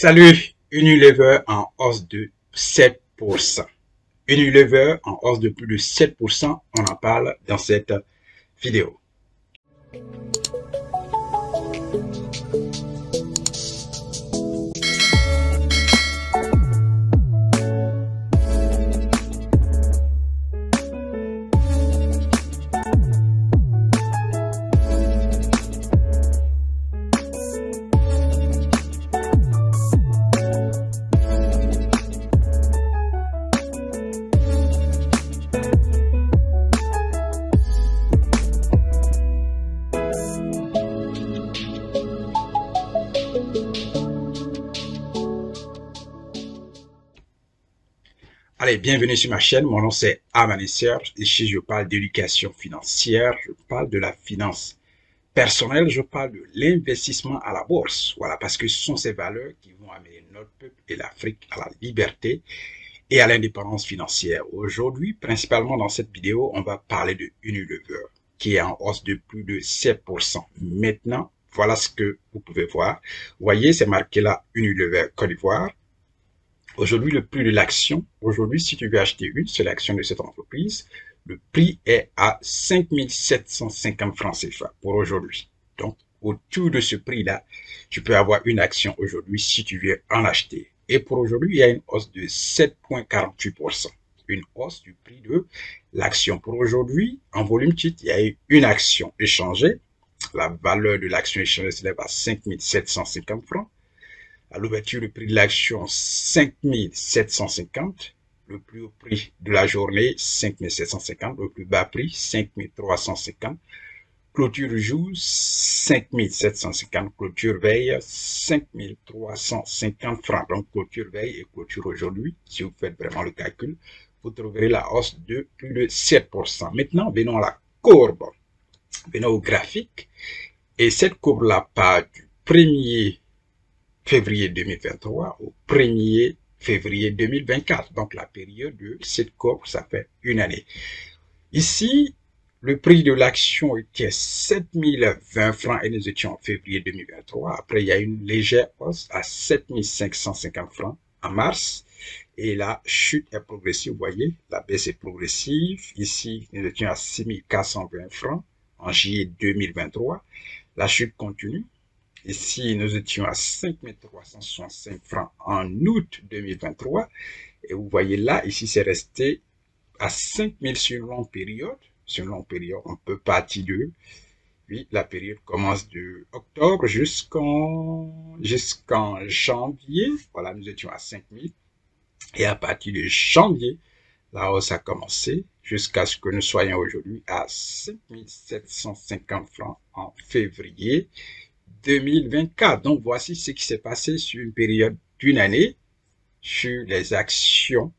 Salut, Unilever en hausse de 7%. Unilever en hausse de plus de 7%, on en parle dans cette vidéo. Allez, bienvenue sur ma chaîne. Mon nom c'est Amanisser. Ici, je parle d'éducation financière. Je parle de la finance personnelle. Je parle de l'investissement à la bourse. Voilà, parce que ce sont ces valeurs qui vont amener notre peuple et l'Afrique à la liberté et à l'indépendance financière. Aujourd'hui, principalement dans cette vidéo, on va parler de Unilever, qui est en hausse de plus de 7%. Maintenant, voilà ce que vous pouvez voir. Vous voyez, c'est marqué là Unilever Côte d'Ivoire. Aujourd'hui, le prix de l'action, aujourd'hui, si tu veux acheter une seule action de cette entreprise, le prix est à 5 750 francs CFA pour aujourd'hui. Donc, autour de ce prix-là, tu peux avoir une action aujourd'hui si tu veux en acheter. Et pour aujourd'hui, il y a une hausse de 7,48%. Une hausse du prix de l'action. Pour aujourd'hui, en volume titre, il y a eu une action échangée. La valeur de l'action échangée s'élève à 5 750 francs. À l'ouverture, le prix de l'action 5 750, le plus haut prix de la journée 5 750, le plus bas prix 5 350, clôture jour 5 750, clôture veille 5 350 francs. Donc clôture veille et clôture aujourd'hui, si vous faites vraiment le calcul, vous trouverez la hausse de plus de 7%. Maintenant, venons à la courbe, venons au graphique, et cette courbe-là part du 1er février 2023 au 1er février 2024. Donc, la période de cette courbe, ça fait une année. Ici, le prix de l'action était 7020 francs et nous étions en février 2023. Après, il y a une légère hausse à 7550 francs en mars. Et la chute est progressive. Vous voyez, la baisse est progressive. Ici, nous étions à 6420 francs en juillet 2023. La chute continue. Ici, nous étions à 5 365 francs en août 2023. Et vous voyez là, ici, c'est resté à 5 000 sur une longue période. Sur une longue période, on peut partir de... Oui, la période commence de octobre jusqu'en janvier. Voilà, nous étions à 5 000. Et à partir de janvier, la hausse a commencé jusqu'à ce que nous soyons aujourd'hui à 5 750 francs en février 2024. Donc, voici ce qui s'est passé sur une période d'une année sur les actions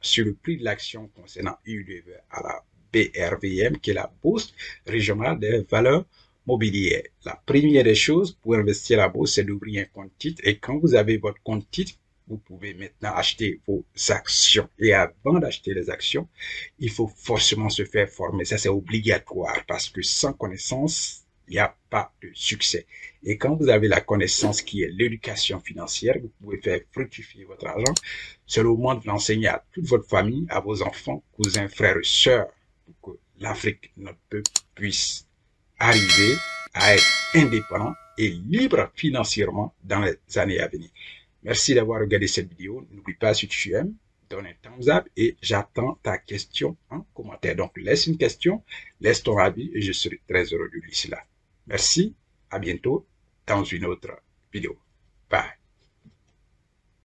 sur le prix de l'action concernant Unilever à la BRVM, qui est la Bourse régionale des valeurs mobilières. La première des choses pour investir à la bourse, c'est d'ouvrir un compte titre. Et quand vous avez votre compte titre, vous pouvez maintenant acheter vos actions. Et avant d'acheter les actions, il faut forcément se faire former. Ça, c'est obligatoire parce que sans connaissance, il n'y a pas de succès. Et quand vous avez la connaissance qui est l'éducation financière, vous pouvez faire fructifier votre argent. C'est le moment de l'enseigner à toute votre famille, à vos enfants, cousins, frères et sœurs, pour que l'Afrique, notre peuple, puisse arriver à être indépendant et libre financièrement dans les années à venir. Merci d'avoir regardé cette vidéo. N'oublie pas, si tu aimes, donne un thumbs up et j'attends ta question en commentaire. Donc, laisse une question, laisse ton avis et je serai très heureux de lire cela. Merci, à bientôt dans une autre vidéo. Bye.